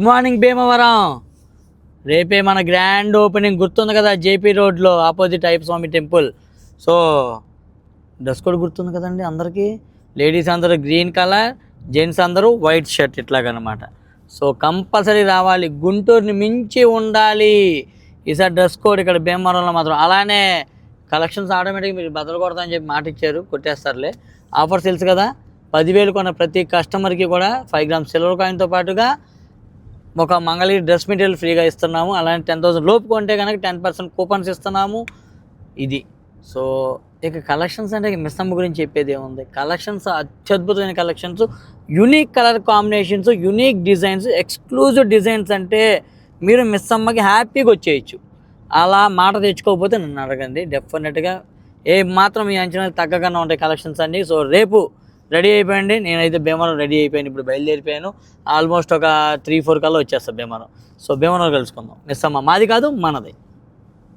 Good morning Bhimavaram. రేపే మన grand opening గుర్తుంది కదా, జేపీ రోడ్లో ఆపోజిట్ అయ్యప్ప స్వామి టెంపుల్. సో డ్రెస్ కోడ్ గుర్తుంది కదండి అందరికీ. లేడీస్ అందరూ గ్రీన్ కలర్, జెంట్స్ అందరూ వైట్ షర్ట్ ఇట్లాగనమాట. సో కంపల్సరీ రావాలి, గుంటూరుని మించి ఉండాలి ఈసారి డ్రెస్ కోడ్ ఇక్కడ భీమవరంలో మాత్రం. అలానే కలెక్షన్స్ ఆటోమేటిక్గా మీరు బదులు కొడతామని చెప్పి మాట ఇచ్చారు, కొట్టేస్తారులే. ఆఫర్స్ తెలుసు కదా, 10,000 కొన్న ప్రతి కస్టమర్కి కూడా 5 grams సిల్వర్ కాయిన్తో పాటుగా ఒక మంగళగిరి డ్రెస్ మెటీరియల్ ఫ్రీగా ఇస్తున్నాము. అలానే 10,000 లోపు కొంటే కనుక 10% కూపన్స్ ఇస్తున్నాము. ఇది సో ఇక కలెక్షన్స్ అంటే మిస్ అమ్మ గురించి చెప్పేది ఏముంది. కలెక్షన్స్ అత్యద్భుతమైన collections, unique colour combinations, unique designs, exclusive designs. అంటే మీరు మిస్ అమ్మకి హ్యాపీగా వచ్చేయచ్చు. అలా మాట తెచ్చుకోకపోతే నన్ను అడగండి, డెఫినెట్గా ఏ మాత్రం ఈ అంచనాలకు తగ్గకుండా ఉంటాయి కలెక్షన్స్ అన్నీ. సో రేపు రెడీ అయిపోయింది. నేనైతే భీమవరం రెడీ అయిపోయాను, ఇప్పుడు బయలుదేరిపోయాను. ఆల్మోస్ట్ ఒక 3-4 కల్లా వచ్చేస్తాను భీమవరం. సో భీమవరం కలుసుకుందాం. మిస్ అమ్మ మాది కాదు, మనది.